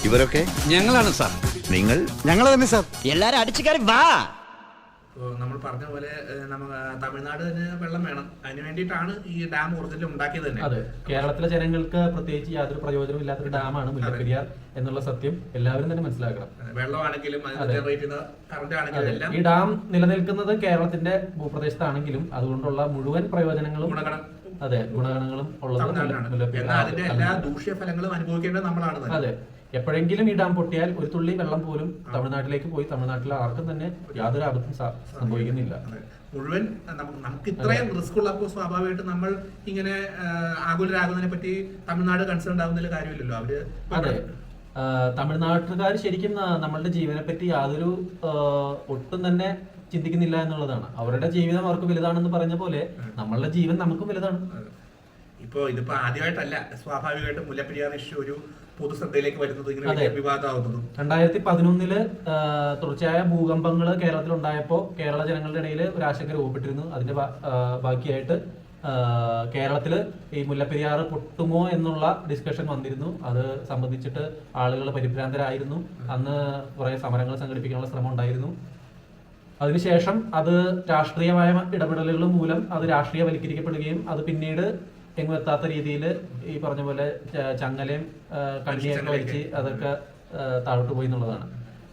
ഇവരൊക്കെ ഞങ്ങളാണ് സാർ. നിങ്ങൾ? ഞങ്ങൾ തന്നെ സാർ. എല്ലാരും അടിച്ചു കയറി വാ. നമ്മൾ പറഞ്ഞ പോലെ തമിഴ്നാട് തന്നെ വെള്ളം വേണം. അതിന് വേണ്ടിയിട്ടാണ് ഈ ഡാം ഒറിജിനൽ ഉണ്ടാക്കിയത് തന്നെ. അതെ, കേരളത്തിലെ ജനങ്ങൾക്ക് പ്രത്യേകിച്ച് യാതൊരു പ്രയോജനവും ഇല്ലാത്തൊരു ഡാമാണ് മുല്ലപ്പെരിയാർ എന്നുള്ള സത്യം എല്ലാവരും തന്നെ മനസ്സിലാക്കണം. വെള്ളമാണെങ്കിലും കറണ്ട് ആണെങ്കിലും എല്ലാം ഈ ഡാം നിലനിൽക്കുന്നത് കേരളത്തിന്റെ ഭൂപ്രദേശത്താണെങ്കിലും അതുകൊണ്ടുള്ള മുഴുവൻ പ്രയോജനങ്ങളും ഗുണഗണങ്ങളും ഉള്ളത് അതിന്റെ എല്ലാ ദൂഷ്യഫലങ്ങളും അനുഭവിക്കേണ്ടത് നമ്മളാണ്. അതെ, എപ്പോഴെങ്കിലും ഈ ഡാം പൊട്ടിയാൽ ഒരു തുള്ളി വെള്ളം പോലും തമിഴ്നാട്ടിലേക്ക് പോയി തമിഴ്നാട്ടിലെ ആർക്കും തന്നെ യാതൊരു ആപത്തും സംഭവിക്കുന്നില്ല. മുഴുവൻ നമുക്ക് ഇത്രയും റിസ്ക് ഉള്ളപ്പോൾ സ്വാഭാവികമായിട്ടും നമ്മൾ ഇങ്ങനെ ആകുലരാകുന്നതിനെ പറ്റി തമിഴ്നാട് കൺസേൺ ആവുന്നതിൽ കാര്യമില്ലല്ലോ. അവര് അതെ, തമിഴ്നാട്ടുകാർ ശരിക്കും നമ്മളുടെ ജീവനെ പറ്റി യാതൊരു ഒട്ടും തന്നെ ചിന്തിക്കുന്നില്ല എന്നുള്ളതാണ്. അവരുടെ ജീവിതം അവർക്ക് വലുതാണെന്ന് പറഞ്ഞ പോലെ നമ്മളുടെ ജീവൻ നമുക്കും വലുതാണ്. ഇതിപ്പോ ആദ്യമായിട്ടല്ല സ്വാഭാവികമായിട്ടും മുല്ലപ്പെരിയാർ ഇഷ്യൂ ഒരു പൊതുശ്രദ്ധയിലേക്ക് വരുന്നത്, ഇങ്ങനെ വിവാദമാവുന്നതും. 2011 തുടർച്ചയായ ഭൂകമ്പങ്ങൾ കേരളത്തിൽ ഉണ്ടായപ്പോൾ കേരള ജനങ്ങളുടെ ഇടയിൽ ഒരു ആശങ്ക രൂപപ്പെട്ടിരുന്നു. അതിന്റെ ബാക്കിയായിട്ട് കേരളത്തില് ഈ മുല്ലപ്പെരിയാർ പൊട്ടുമോ എന്നുള്ള ഡിസ്കഷൻ വന്നിരുന്നു. അത് സംബന്ധിച്ചിട്ട് ആളുകൾ പരിഭ്രാന്തരായിരുന്നു. അന്ന് കുറെ സമരങ്ങൾ സംഘടിപ്പിക്കാനുള്ള ശ്രമം ഉണ്ടായിരുന്നു. അതിനുശേഷം അത് രാഷ്ട്രീയമായ ഇടപെടലുകൾ മൂലം അത് രാഷ്ട്രീയവൽക്കരിക്കപ്പെടുകയും അത് പിന്നീട് എങ്ങും എത്താത്ത രീതിയിൽ ഈ പറഞ്ഞ പോലെ ചങ്ങലയും കണ്ണിയൊക്കെ വലിച്ച് അതൊക്കെ താഴോട്ട് പോയി എന്നുള്ളതാണ്.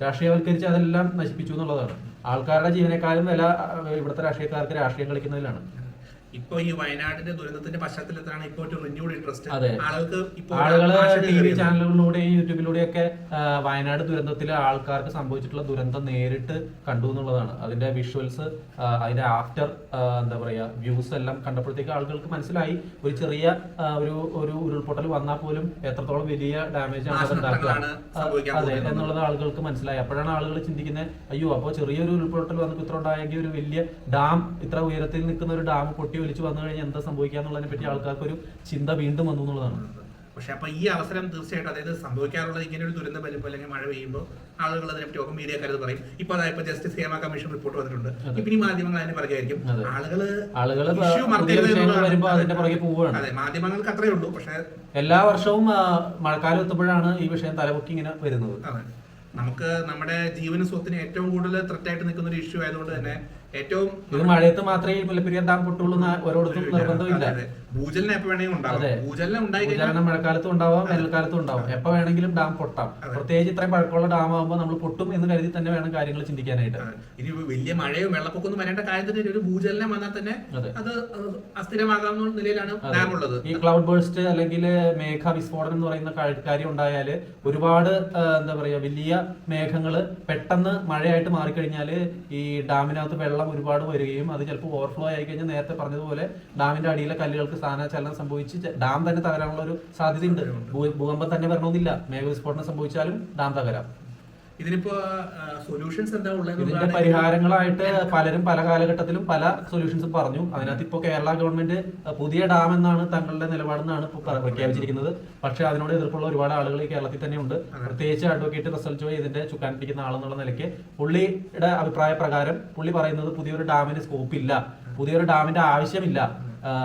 രാഷ്ട്രീയവൽക്കരിച്ച് അതെല്ലാം നശിപ്പിച്ചു എന്നുള്ളതാണ്. ആൾക്കാരുടെ ജീവനേക്കാളും വില ഇവിടുത്തെ രാഷ്ട്രീയക്കാർക്ക് രാഷ്ട്രീയം കളിക്കുന്നതിലാണ്. ഇപ്പൊ ഈ വയനാടിന്റെ ദുരന്തത്തിന്റെ പശ്ചാത്തലത്തിലാണ് ഇപ്പോൾ ഒരു റിന്യൂഡ് ഇൻട്രസ്റ്റ്. ആളുകള് ടി വി ചാനലുകളിലൂടെയും യൂട്യൂബിലൂടെയൊക്കെ വയനാട് ദുരന്തത്തിലെ ആൾക്കാർക്ക് സംഭവിച്ചിട്ടുള്ള ദുരന്തം നേരിട്ട് കണ്ടു എന്നുള്ളതാണ്. അതിന്റെ വിഷ്വൽസ്, അതിന്റെ ആഫ്റ്റർ എന്താ പറയാ വ്യൂസ് എല്ലാം കണ്ടപ്പോഴത്തേക്ക് ആളുകൾക്ക് മനസ്സിലായി ഒരു ചെറിയ ഒരു ഉരുൾപൊട്ടൽ വന്നാൽ പോലും എത്രത്തോളം വലിയ ഡാമേജ് ആണ് അത് ഉണ്ടാക്കുക അതെ എന്നുള്ളത് ആളുകൾക്ക് മനസ്സിലായി. അപ്പോഴാണ് ആളുകൾ ചിന്തിക്കുന്നത്, അയ്യോ അപ്പോൾ ചെറിയൊരു ഉരുൾപൊട്ടൽ വന്നപ്പോൾ ഇത്ര ഉണ്ടായെങ്കിൽ ഒരു വലിയ ഡാം, ഇത്ര ഉയരത്തിൽ നിൽക്കുന്ന ഒരു ഡാം പൊട്ടി വലിച്ചു വന്നു കഴിഞ്ഞാൽ എന്താ സംഭവിക്കാന്നുള്ളതിനെ പറ്റി ആൾക്കാർക്ക് ഒരു ചിന്ത വീണ്ടും വന്നു എന്നുള്ളതാണ്. പക്ഷെ അപ്പൊ ഈ അവസരം തീർച്ചയായിട്ടും അതായത് സംഭവിക്കാറുള്ളത് ഇങ്ങനെ ഒരു ദുരന്തം വരുമ്പോൾ അല്ലെങ്കിൽ മഴ പെയ്യുമ്പോൾ ആളുകൾ അതിനെപ്പറ്റി ഒക്കെ മീഡിയക്കാരത് പറയും. ഇപ്പൊ ജസ്റ്റിസ് ഹേമ കമ്മീഷൻ റിപ്പോർട്ട് വന്നിട്ടുണ്ട്. ഇപ്പൊ ഈ മാധ്യമങ്ങൾ അതിന് പറയുമായിരിക്കും. ആളുകള് അതെ, മാധ്യമങ്ങൾക്ക് അത്രേ ഉള്ളൂ. പക്ഷെ എല്ലാ വർഷവും മഴക്കാലം എത്തുമ്പോഴാണ് ഈ വിഷയം തലപൊക്കി ഇങ്ങനെ വരുന്നത്. നമുക്ക് നമ്മുടെ ജീവനും സ്വത്തിന് ഏറ്റവും കൂടുതൽ ത്രെറ്റ് ആയിട്ട് നിൽക്കുന്ന ഒരു ഇഷ്യൂ ആയതുകൊണ്ട് തന്നെ ഏറ്റവും ഇത് മഴയത്ത് മാത്രമേ മുല്ലപ്പെരിയാർ ഡാം പൊട്ടുള്ളൂ ഓരോടത്തും നിർബന്ധമില്ല. ഭൂചലനം എപ്പോ വേണമെങ്കിലും ഉണ്ടാവും. മഴക്കാലത്തും ഉണ്ടാവാം, വേനൽക്കാലത്തും ഉണ്ടാവും. എപ്പോ വേണമെങ്കിലും ഡാം പൊട്ടാം. പ്രത്യേകിച്ച് ഇത്രയും പഴക്കമുള്ള ഡാം ആകുമ്പോൾ നമ്മൾ പൊട്ടും എന്ന് കരുതി തന്നെ വേണം കാര്യങ്ങൾ ചിന്തിക്കാനായിട്ട്. ഇനി വലിയ മഴയോ വെള്ളപ്പൊക്കൊന്നും വരേണ്ട കാര്യത്തിന് ഒരു ഭൂചലനം വന്നാൽ തന്നെ അത് അസ്ഥിരമാകാവുന്ന നിലയിലാണ് ഡാം ഉള്ളത്. ഈ ക്ലൗഡ് ബേഴ്സ്റ്റ് അല്ലെങ്കിൽ മേഘ വിസ്ഫോടനം എന്ന് പറയുന്ന കാര്യം ഉണ്ടായാല് ഒരുപാട് എന്താ പറയാ വലിയ മേഘങ്ങള് പെട്ടെന്ന് മഴയായിട്ട് മാറിക്കഴിഞ്ഞാല് ഈ ഡാമിനകത്ത് വെള്ളം ഒരുപാട് വരികയും അത് ചിലപ്പോൾ ഓവർഫ്ലോ ആയി കഴിഞ്ഞാൽ നേരത്തെ പറഞ്ഞതുപോലെ ഡാമിന്റെ അടിയിലെ കല്ലുകൾക്ക് സ്ഥാനചലനം സംഭവിച്ച് ഡാം തന്നെ തകരാനുള്ള ഒരു സാധ്യതയുണ്ട്. ഭൂകമ്പം തന്നെ വരണമെന്നില്ല, മേഘവിസ്ഫോടനം സംഭവിച്ചാലും ഡാം തകരാം. ഇതിനിപ്പോ സൊല്യൂഷൻസ് എന്താ ഉള്ളത്? ഇതിന്റെ പരിഹാരങ്ങളായിട്ട് പലരും പല കാലഘട്ടത്തിലും പല സൊല്യൂഷൻസും പറഞ്ഞു. അതിനകത്ത് ഇപ്പോൾ കേരള ഗവൺമെന്റ് പുതിയ ഡാം എന്നാണ് തങ്ങളുടെ നിലപാടെന്നാണ് ഇപ്പോൾ പ്രഖ്യാപിച്ചിരിക്കുന്നത്. പക്ഷെ അതിനോട് എതിർപ്പുള്ള ഒരുപാട് ആളുകൾ ഈ കേരളത്തിൽ തന്നെ ഉണ്ട്. പ്രത്യേകിച്ച് അഡ്വക്കേറ്റ് റസൽ ജോയ് ഇതിന്റെ ചുക്കാൻ പിടിക്കുന്ന ആളെന്നുള്ള നിലയ്ക്ക് പുള്ളിയുടെ അഭിപ്രായ പ്രകാരം പുള്ളി പറയുന്നത് പുതിയൊരു ഡാമിന് സ്കോപ്പ് ഇല്ല, പുതിയൊരു ഡാമിന്റെ ആവശ്യമില്ല,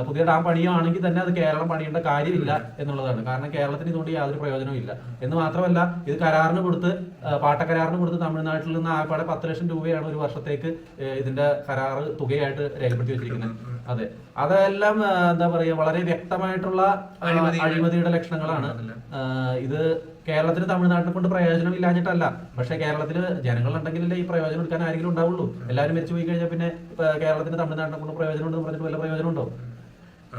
പുതിയ ഡാം പണിയുകയാണെങ്കിൽ തന്നെ അത് കേരളം പണിയേണ്ട കാര്യമില്ല എന്നുള്ളതാണ്. കാരണം കേരളത്തിന് ഇതുകൊണ്ട് യാതൊരു പ്രയോജനവും ഇല്ല എന്ന് മാത്രമല്ല ഇത് കരാറിന് കൊടുത്ത് പാട്ടക്കരാറിന് കൊടുത്ത് തമിഴ്നാട്ടിൽ നിന്ന് ആകപ്പാടെ 10 ലക്ഷം രൂപയാണ് ഒരു വർഷത്തേക്ക് ഇതിന്റെ കരാറ് തുകയായിട്ട് രേഖപ്പെടുത്തി വെച്ചിരിക്കുന്നത്. അതെ, അതെല്ലാം എന്താ പറയാ വളരെ വ്യക്തമായിട്ടുള്ള അഴിമതിയുടെ ലക്ഷണങ്ങളാണ്. ഇത് കേരളത്തിന് തമിഴ്നാട്ടിനെ കൊണ്ട് പ്രയോജനം ഇല്ലാഞ്ഞിട്ടല്ല, പക്ഷെ കേരളത്തില് ജനങ്ങളുണ്ടെങ്കിലല്ലേ ഈ പ്രയോജനം എടുക്കാൻ ആരെങ്കിലും ഉണ്ടാവുള്ളൂ. എല്ലാവരും മരിച്ചു പോയി കഴിഞ്ഞാൽ പിന്നെ കേരളത്തിന് തമിഴ്നാട്ടിനെ കൊണ്ട് പ്രയോജനം ഉണ്ടെന്ന് പറഞ്ഞിട്ട് വല്ല പ്രയോജനം ഉണ്ടോ?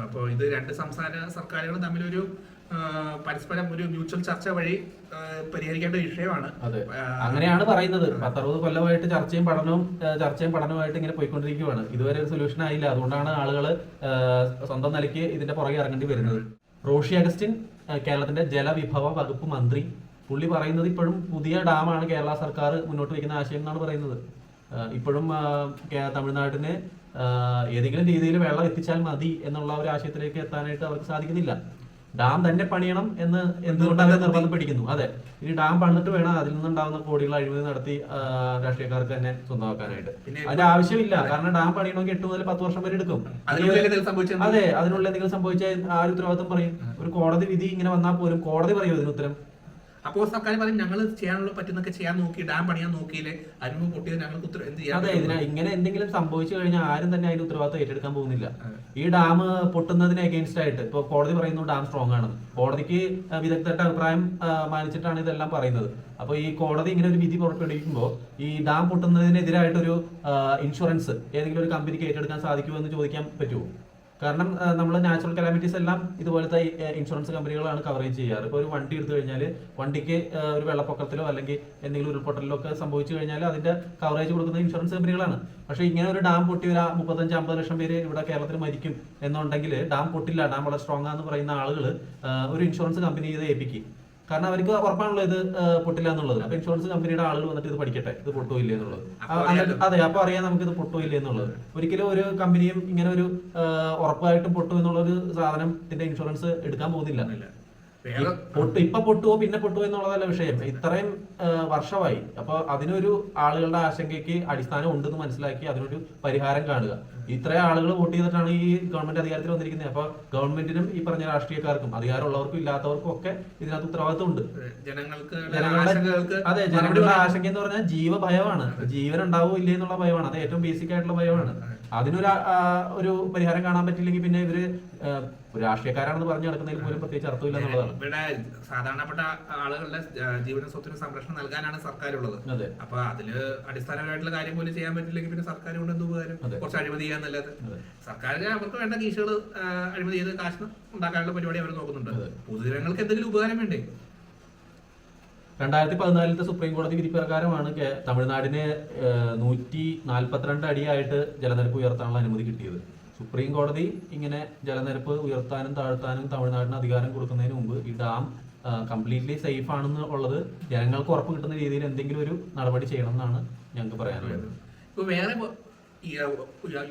അപ്പോൾ ഇത് രണ്ട് സംസ്ഥാന സർക്കാരുകളും തമ്മിലൊരു പരസ്പരം ഒരു മ്യൂച്വൽ ചർച്ച വഴി പരിഹരിക്കേണ്ട വിഷയമാണ്. അങ്ങനെയാണ് പറയുന്നത്. 10-60 കൊല്ലമായിട്ട് ചർച്ചയും പഠനവുമായിട്ട് ഇങ്ങനെ പോയിക്കൊണ്ടിരിക്കുകയാണ്. ഇതുവരെ ഒരു സൊല്യൂഷൻ ആയില്ല. അതുകൊണ്ടാണ് ആളുകൾ സ്വന്തം നിലയ്ക്ക് ഇതിന്റെ പുറകെ ഇറങ്ങേണ്ടി വരുന്നത്. റോഷി അഗസ്റ്റിൻ കേരളത്തിന്റെ ജലവിഭവ വകുപ്പ് മന്ത്രി, പുള്ളി പറയുന്നത് ഇപ്പോഴും പുതിയ ഡാമാണ് കേരള സർക്കാർ മുന്നോട്ട് വയ്ക്കുന്ന ആശയം എന്നാണ് പറയുന്നത്. ഇപ്പോഴും തമിഴ്നാടിന് ഏതെങ്കിലും രീതിയിൽ വെള്ളം എത്തിച്ചാൽ മതി എന്നുള്ള ഒരു ആശയത്തിലേക്ക് എത്താനായിട്ട് അവർക്ക് സാധിക്കുന്നില്ല. ഡാം തന്നെ പണിയണം എന്ന് എന്തുകൊണ്ടാണ് നിർബന്ധം പിടിക്കുന്നു. അതെ, ഇനി ഡാം പണിതിട്ട് വേണം അതിൽ നിന്നുണ്ടാവുന്ന കോടികൾ അഴിമതി നടത്തി രാഷ്ട്രീയക്കാർക്ക് തന്നെ സ്വന്തമാക്കാനായിട്ട്. അതിന്റെ ആവശ്യമില്ല. കാരണം ഡാം പണിയണമെങ്കിൽ 8 മുതൽ 10 വർഷം വരെ എടുക്കും. അതെ, അതിനുള്ളിൽ എന്തെങ്കിലും സംഭവിച്ചാൽ ആര് ഉത്തരവാദിത്വം പറയും? ഒരു കോടതി വിധി ഇങ്ങനെ വന്നാൽ പോലും കോടതി പറയും ഇതിന് ഉത്തരം. അപ്പോൾ സർക്കാർ പറയും ഞങ്ങൾ ചെയ്യാനുള്ള പറ്റുന്നൊക്കെ ചെയ്യാൻ നോക്കി, ഡാം പണിയാൻ നോക്കിയില്ലേ, അതിന് പൊട്ടിയത് ഞങ്ങൾക്ക് എന്ത് ചെയ്യാം. അതെ, ഇങ്ങനെ എന്തെങ്കിലും സംഭവിച്ചു കഴിഞ്ഞാൽ ആരും തന്നെ അതിന്റെ ഉത്തരവാദിത്വം ഏറ്റെടുക്കാൻ പോകുന്നില്ല. ഈ ഡാം പൊട്ടുന്നതിന് അഗെയിൻസ്റ്റ് ആയിട്ട് ഇപ്പൊ കോടതി പറയുന്നു ഡാം സ്ട്രോങ് ആണ്. കോടതിക്ക് വിദഗ്ധരുടെ അഭിപ്രായം മാനിച്ചിട്ടാണ് ഇതെല്ലാം പറയുന്നത്. അപ്പൊ ഈ കോടതി ഇങ്ങനെ ഒരു വിധി പുറപ്പെടുവിക്കുമ്പോൾ ഈ ഡാം പൊട്ടുന്നതിനെതിരായിട്ടൊരു ഇൻഷുറൻസ് ഏതെങ്കിലും ഒരു കമ്പനിക്ക് ഏറ്റെടുക്കാൻ സാധിക്കുമോ എന്ന് ചോദിക്കാൻ പറ്റുമോ? കാരണം നമ്മൾ നാച്ചുറൽ കലാമിറ്റീസ് എല്ലാം ഇതുപോലത്തെ ഇൻഷുറൻസ് കമ്പനികളാണ് കവറേജ് ചെയ്യാറ്. ഇപ്പോൾ ഒരു വണ്ടി എടുത്തു കഴിഞ്ഞാൽ വണ്ടിക്ക് ഒരു വെള്ളപ്പൊക്കത്തിലോ അല്ലെങ്കിൽ എന്തെങ്കിലും ഉരുൾപൊട്ടലിലോ ഒക്കെ സംഭവിച്ചു കഴിഞ്ഞാൽ അതിന്റെ കവറേജ് കൊടുക്കുന്ന ഇൻഷുറൻസ് കമ്പനികളാണ്. പക്ഷേ ഇങ്ങനെ ഒരു ഡാം പൊട്ടി ഒരു 35-50 ലക്ഷം പേര് ഇവിടെ കേരളത്തിൽ മരിക്കും എന്നുണ്ടെങ്കിൽ ഡാം പൊട്ടില്ല, ഡാം വളരെ സ്ട്രോങ് ആണെന്ന് പറയുന്ന ആളുകൾ ഒരു ഇൻഷുറൻസ് കമ്പനി ഇത് ഏൽപ്പിക്കും. കാരണം അവർക്ക് ഉറപ്പാണല്ലോ ഇത് പൊട്ടില്ല എന്നുള്ളത്. അപ്പൊ ഇൻഷുറൻസ് കമ്പനിയുടെ ആളുകൾ വന്നിട്ട് ഇത് പഠിക്കട്ടെ, ഇത് പൊട്ടുമില്ലേ എന്നുള്ളത്. അതെ, അപ്പൊ അറിയാം നമുക്ക് ഇത് പൊട്ടുമില്ലേ എന്നുള്ളത്. ഒരിക്കലും ഒരു കമ്പനിയും ഇങ്ങനെ ഒരു ഉറപ്പായിട്ടും പൊട്ടു എന്നുള്ളൊരു സാധനത്തിന്റെ ഇൻഷുറൻസ് എടുക്കാൻ പോകുന്നില്ല. ഇപ്പൊ പൊട്ടുവോ പിന്നെ പൊട്ടുവോ എന്നുള്ളതല്ല വിഷയം. ഇത്രയും വർഷമായി. അപ്പൊ അതിനൊരു ആളുകളുടെ ആശങ്കയ്ക്ക് അടിസ്ഥാനം ഉണ്ടെന്ന് മനസ്സിലാക്കി അതിനൊരു പരിഹാരം കാണുക. ഇത്രയും ആളുകൾ വോട്ട് ചെയ്തിട്ടാണ് ഈ ഗവൺമെന്റ് അധികാരത്തിൽ വന്നിരിക്കുന്നത്. അപ്പൊ ഗവൺമെന്റിനും ഈ പറഞ്ഞ രാഷ്ട്രീയക്കാർക്കും അധികാരമുള്ളവർക്കും ഇല്ലാത്തവർക്കും ഒക്കെ ഇതിനകത്ത് ഉത്തരവാദിത്വം ഉണ്ട്. അതെ, ജനങ്ങളുടെ ആശങ്ക എന്ന് പറഞ്ഞാൽ ജീവഭയമാണ്. ജീവൻ ഉണ്ടാവോ ഇല്ലേ എന്നുള്ള ഭയമാണ്. അത് ഏറ്റവും ബേസിക് ആയിട്ടുള്ള ഭയമാണ്. അതിനൊരു പരിഹാരം കാണാൻ പറ്റില്ലെങ്കിൽ പിന്നെ ഇവര് രാഷ്ട്രീയക്കാരാണെന്ന് പറഞ്ഞു നടക്കുന്നതിൽ പോലും പ്രത്യേകിച്ച് അർത്ഥമില്ല എന്നുള്ളതാണ്. ഇവിടെ സാധാരണപ്പെട്ട ആളുകളുടെ ജീവന സ്വത്തിന് സംരക്ഷണം നൽകാനാണ് സർക്കാരുള്ളത്. അപ്പൊ അതില് അടിസ്ഥാനപരമായിട്ടുള്ള കാര്യം പോലും ചെയ്യാൻ പറ്റില്ലെങ്കിൽ പിന്നെ സർക്കാർ കൊണ്ട് എന്ത് ഉപകാരം? കുറച്ച് അഴിമതി ചെയ്യാന്നല്ലാതെ. സർക്കാർ അവർക്ക് വേണ്ട കീശകൾ അഴിമതി ചെയ്ത് കാശ് ഉണ്ടാക്കാനുള്ള പരിപാടി അവർ നോക്കുന്നുണ്ട്. പൊതുജനങ്ങൾക്ക് എന്തെങ്കിലും ഉപകാരം വേണ്ടേ? 2014 സുപ്രീം കോടതി വിധി പ്രകാരമാണ് തമിഴ്നാടിന് 142 അടിയായിട്ട് ജലനിരപ്പ് ഉയർത്താനുള്ള അനുമതി കിട്ടിയത്. സുപ്രീം കോടതി ഇങ്ങനെ ജലനിരപ്പ് ഉയർത്താനും താഴ്ത്താനും തമിഴ്നാടിന് അധികാരം കൊടുക്കുന്നതിന് മുമ്പ് ഈ ഡാം കംപ്ലീറ്റ്ലി സേഫ് ആണെന്ന് ഉള്ളത് ജനങ്ങൾക്ക് ഉറപ്പ് കിട്ടുന്ന രീതിയിൽ എന്തെങ്കിലും ഒരു നടപടി ചെയ്യണം എന്നാണ് ഞങ്ങൾക്ക് പറയാനുള്ളത്. ഇപ്പൊ വേറെ ഈ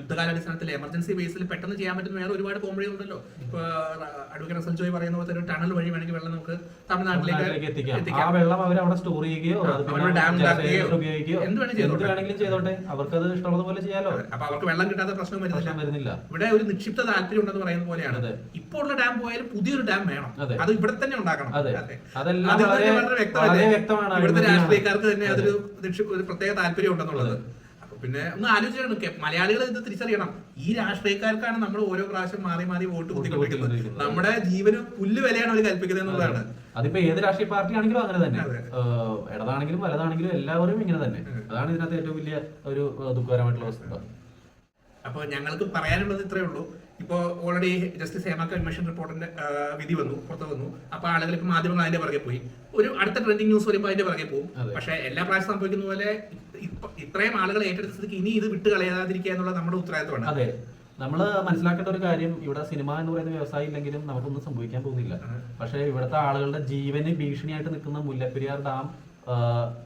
യുദ്ധകാലാടിസ്ഥാനത്തിൽ എമർജൻസി ബേസിൽ പെട്ടെന്ന് ചെയ്യാൻ പറ്റുന്ന വേറെ ഒരുപാട് പോംവഴികളുണ്ടല്ലോ. ഇപ്പൊ അഡ്വക്കേറ്റ് സഞ്ജോയ് പറയുന്ന പോലെ ഒരു ടണൽ വഴി വേണമെങ്കിൽ വെള്ളം നമുക്ക് തമിഴ്നാട്ടിലേക്ക് എത്തിക്കാം. ആ വെള്ളം അവർ അവിടെ സ്റ്റോർ ചെയ്യുകയോ ഉപയോഗിക്കുകയോ എന്ത് വേണമെങ്കിലും ചെയ്തോട്ടെ. അവർക്ക് അത് ഇഷ്ടമുള്ളതുപോലെ ചെയ്യാലോ. അപ്പൊ അവർക്ക് വെള്ളം കിട്ടാത്ത പ്രശ്നം വരുന്നില്ല. ഇവിടെ ഒരു നിക്ഷിപ്ത താല്പര്യം ഉണ്ടെന്ന് പറയുന്ന പോലെയാണ്. ഇപ്പോൾ ഉള്ള ഡാം പോയാലും പുതിയൊരു ഡാം വേണം. അത് ഇവിടെ തന്നെ ഉണ്ടാക്കണം. വ്യക്തമാണ്. ഇവിടുത്തെ രാഷ്ട്രീയക്കാർക്ക് തന്നെ അതൊരു പ്രത്യേക താല്പര്യം ഉണ്ടെന്നുള്ളത്. പിന്നെ ഒന്ന് ആലോചിക്കണം, മലയാളികൾ ഇത് തിരിച്ചറിയണം. ഈ രാഷ്ട്രീയക്കാർക്കാണ് നമ്മൾ ഓരോ പ്രാവശ്യം മാറി മാറി വോട്ട് കുത്തിക്കൊണ്ടിരിക്കുന്നത്. നമ്മുടെ ജീവന് പുല്ല് വിലയാണ് അവർ കൽപ്പിക്കുന്നത് എന്നുള്ളതാണ്. അതിപ്പോ ഏത് രാഷ്ട്രീയ പാർട്ടി ആണെങ്കിലും അങ്ങനെ തന്നെ, ഇടതാണെങ്കിലും വലതാണെങ്കിലും എല്ലാവരും ഇങ്ങനെ തന്നെ. അതാണ് ഇതിനകത്ത് ഏറ്റവും വലിയ ഒരു ദുഃഖകരമായിട്ടുള്ള വസ്തുത. അപ്പോൾ ഞങ്ങൾക്ക് പറയാനുള്ളത് ഇത്രയേ ഉള്ളൂ. ഇപ്പോൾ ഓൾറെഡി ജസ്റ്റിസ് ഹേമ കമ്മീഷൻ റിപ്പോർട്ടിന്റെ വിധി പുറത്തു വന്നു. അപ്പൊ ആളുകൾക്ക് മാധ്യമങ്ങൾ അതിന്റെ പുറകെ പോയി. ഒരു അടുത്ത ട്രെൻഡിങ് ന്യൂസ് വരുമ്പോൾ അതിന്റെ പുറകെ പോകും. പക്ഷെ എല്ലാ പ്രാവശ്യം സംഭവിക്കുന്ന പോലെ ഇത്രയും ആളുകൾ ഏറ്റെടുത്തത് ഇനി ഇത് വിട്ട് കളയാതിരിക്കുക എന്നുള്ള നമ്മുടെ ഉത്തരവാദിത്തമാണ്. അതെ, നമ്മൾ മനസ്സിലാക്കേണ്ട ഒരു കാര്യം, ഇവിടെ സിനിമ എന്ന് പറയുന്ന വ്യവസായം ഇല്ലെങ്കിലും നമുക്കൊന്നും സംഭവിക്കാൻ പോകുന്നില്ല. പക്ഷെ ഇവിടുത്തെ ആളുകളുടെ ജീവന് ഭീഷണിയായിട്ട് നിൽക്കുന്ന മുല്ലപ്പെരിയാർ ഡാം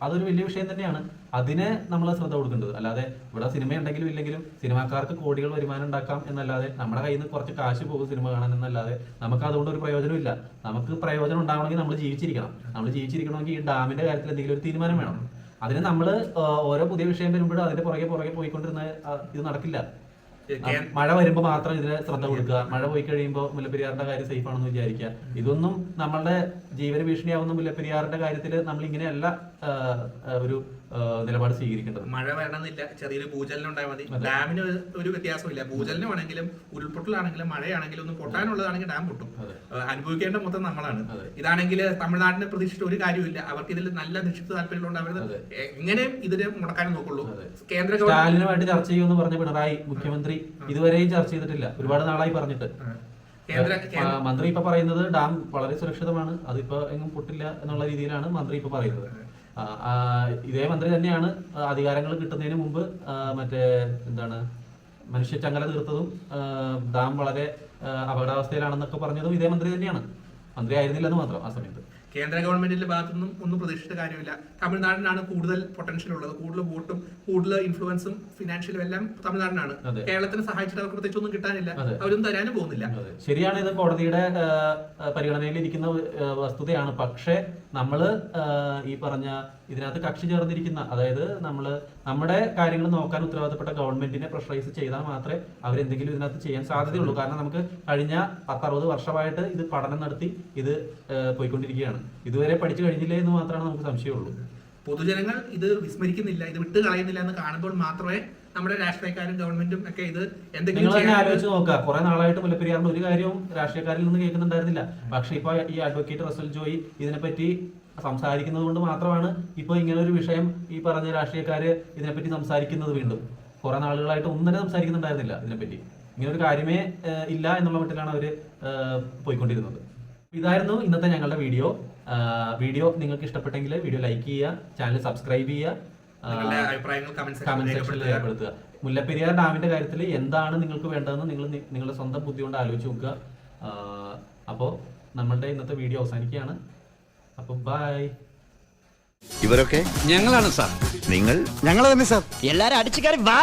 അതൊരു വലിയ വിഷയം തന്നെയാണ്. അതിനെ നമ്മൾ ശ്രദ്ധ കൊടുക്കേണ്ടത്. അല്ലാതെ ഇവിടെ സിനിമ ഉണ്ടെങ്കിലും ഇല്ലെങ്കിലും സിനിമാക്കാർക്ക് കോടികൾ വരുമാനം ഉണ്ടാക്കാം എന്നല്ലാതെ നമ്മുടെ കയ്യിൽ നിന്ന് കുറച്ച് കാശ് പോകും സിനിമ കാണാൻ എന്നല്ലാതെ നമുക്ക് അതുകൊണ്ട് ഒരു പ്രയോജനമില്ല. നമുക്ക് പ്രയോജനം ഉണ്ടാവണമെങ്കിൽ നമ്മൾ ജീവിച്ചിരിക്കണം. നമ്മൾ ജീവിച്ചിരിക്കണമെങ്കിൽ ഈ ഡാമിന്റെ കാര്യത്തിൽ എന്തെങ്കിലും ഒരു തീരുമാനം വേണം. അതിന് നമ്മൾ ഓരോ പുതിയ വിഷയം വരുമ്പോഴും അതിന്റെ പുറകെ പോയിക്കൊണ്ടിരുന്ന ഇത് നടക്കില്ല. മഴ വരുമ്പോ മാത്രം ഇതിന് ശ്രദ്ധ കൊടുക്കുക. മഴ പോയി കഴിയുമ്പോൾ മുല്ലപ്പെരിയാറിന്റെ കാര്യം സേഫ് ആണെന്ന് വിചാരിക്കുക. ഇതൊന്നും നമ്മളുടെ ജീവന ഭീഷണിയാവുന്ന മുല്ലപ്പെരിയാറിന്റെ കാര്യത്തിൽ നമ്മൾ ഇങ്ങനെയല്ല ഒരു നിലപാട് സ്വീകരിക്കേണ്ടത്. മഴ വരണമെന്നില്ല, ചെറിയൊരു ഭൂചലനം ഉണ്ടായാൽ മതി. ഡാമിന് ഒരു വ്യത്യാസമില്ല. ഭൂചലനമാണെങ്കിലും ഉരുൾപൊട്ടലാണെങ്കിലും മഴയാണെങ്കിലും ഒന്ന് പൊട്ടാനുള്ളതാണെങ്കിൽ ഡാം പൊട്ടും. അനുഭവിക്കേണ്ട മൊത്തം നമ്മളാണ്. ഇതാണെങ്കിൽ തമിഴ്നാടിനെ പ്രതീക്ഷിച്ചിട്ട് ഒരു കാര്യമില്ല. അവർക്ക് ഇതിൽ നല്ല നിക്ഷിപ്ത താല്പര്യമുണ്ട്. അവർ എങ്ങനെയും ഇതിനെ മുടക്കാൻ നോക്കുള്ളൂ. കേന്ദ്ര സ്റ്റാലിനുമായിട്ട് ചർച്ച ചെയ്യുമെന്ന് പറഞ്ഞ പിണറായി മുഖ്യമന്ത്രി ഇതുവരെയും ചർച്ച ചെയ്തിട്ടില്ല. ഒരുപാട് നാളായി പറഞ്ഞിട്ട്. മന്ത്രി ഇപ്പൊ പറയുന്നത് ഡാം വളരെ സുരക്ഷിതമാണ്, അതിപ്പോ എങ്ങും പൊട്ടില്ല എന്നുള്ള രീതിയിലാണ് മന്ത്രി ഇപ്പൊ പറയുന്നത്. ഇതേ മന്ത്രി തന്നെയാണ് അധികാരങ്ങൾ കിട്ടുന്നതിന് മുമ്പ് മനുഷ്യ ചങ്ങല തീർത്തതും ഡാം വളരെ അപകടാവസ്ഥയിലാണെന്നൊക്കെ പറഞ്ഞതും ഇതേ മന്ത്രി തന്നെയാണ്. മന്ത്രി ആയിരുന്നില്ലെന്ന് മാത്രം ആ സമയത്ത്. കേന്ദ്ര ഗവൺമെന്റിന്റെ ഭാഗത്തുനിന്നും ഒന്നും പ്രതീക്ഷിച്ചിട്ട് കാര്യമില്ല. തമിഴ്നാടിനാണ് കൂടുതൽ പൊട്ടൻഷ്യൽ ഉള്ളത്. കൂടുതൽ വോട്ടും കൂടുതൽ ഇൻഫ്ലുവൻസും ഫിനാൻഷ്യലും എല്ലാം തമിഴ്നാടിനാണ്. കേരളത്തിന് സഹായിച്ചിട്ട് അവർക്ക് പ്രത്യേകിച്ച് ഒന്നും കിട്ടാനില്ല. അവരൊന്നും തരാനും പോകുന്നില്ല. ശരിയാണ്, ഇത് കോടതിയുടെ പരിഗണനയിൽ ഇരിക്കുന്ന വസ്തുതയാണ്. പക്ഷെ നമ്മള് ഈ പറഞ്ഞ ഇതിനകത്ത് കക്ഷി ചേർന്നിരിക്കുന്ന, അതായത് നമ്മുടെ കാര്യങ്ങൾ നോക്കാൻ ഉത്തരവാദിത്തപ്പെട്ട ഗവൺമെന്റിനെ പ്രഷറൈസ് ചെയ്താൽ മാത്രമേ അവരെന്തെങ്കിലും ഇതിനകത്ത് ചെയ്യാൻ സാധ്യതയുള്ളൂ. കാരണം നമുക്ക് കഴിഞ്ഞ 10-60 വർഷമായിട്ട് ഇത് പഠനം നടത്തി ഇത് പോയിക്കൊണ്ടിരിക്കുകയാണ്. ഇതുവരെ പഠിച്ചു കഴിഞ്ഞില്ലേ എന്ന് മാത്രമാണ് നമുക്ക് സംശയമുള്ളൂ. പൊതുജനങ്ങൾ ഇത് വിസ്മരിക്കുന്നില്ല, ഇത് വിട്ട് കളയുന്നില്ല എന്ന് കാണുമ്പോൾ മാത്രമേ നമ്മുടെ രാഷ്ട്രീയക്കാരും ഗവൺമെന്റും ഒക്കെ ഇത് എന്തെങ്കിലും നിങ്ങൾ തന്നെ ആലോചിച്ച് നോക്കുക. കുറെ നാളായിട്ട് മുല്ലപ്പെരിയാറിന്റെ ഒരു കാര്യവും രാഷ്ട്രീയക്കാരിൽ നിന്ന് കേൾക്കുന്നുണ്ടായിരുന്നില്ല. പക്ഷെ ഇപ്പൊ ഈ അഡ്വക്കേറ്റ് റസൽ ജോയി ഇതിനെപ്പറ്റി സംസാരിക്കുന്നത് കൊണ്ട് മാത്രമാണ് ഇപ്പൊ ഇങ്ങനെ ഒരു വിഷയം ഈ പറഞ്ഞ രാഷ്ട്രീയക്കാര് ഇതിനെപ്പറ്റി സംസാരിക്കുന്നത്. വീണ്ടും കുറെ നാളുകളായിട്ട് ഒന്നും തന്നെ സംസാരിക്കുന്നുണ്ടായിരുന്നില്ല ഇതിനെപ്പറ്റി. ഇങ്ങനെ ഒരു കാര്യമേ ഇല്ല എന്നുള്ള മട്ടിലാണ് അവര് പോയിക്കൊണ്ടിരുന്നത്. ഇതായിരുന്നു ഇന്നത്തെ ഞങ്ങളുടെ വീഡിയോ. വീഡിയോ നിങ്ങൾക്ക് ഇഷ്ടപ്പെട്ടെങ്കിൽ വീഡിയോ ലൈക്ക് ചെയ്യുക, ചാനൽ സബ്സ്ക്രൈബ് ചെയ്യുക, കമന്റ് സെക്ഷനിൽ രേഖപ്പെടുത്തുക. മുല്ലപ്പെരിയാർ ഡാമിന്റെ കാര്യത്തിൽ എന്താണ് നിങ്ങൾക്ക് വേണ്ടതെന്ന് നിങ്ങളുടെ സ്വന്തം ബുദ്ധി കൊണ്ട് ആലോചിച്ച് നോക്കുക. അപ്പോൾ നമ്മളുടെ ഇന്നത്തെ വീഡിയോ അവസാനിക്കുകയാണ്. അപ്പോൾ ബൈ. ഇവരൊക്കെ ഞങ്ങളാണ് സാർ. നിങ്ങൾ ഞങ്ങൾ തന്നെ സാർ. എല്ലാരും അടിച്ചു കയറി വാ.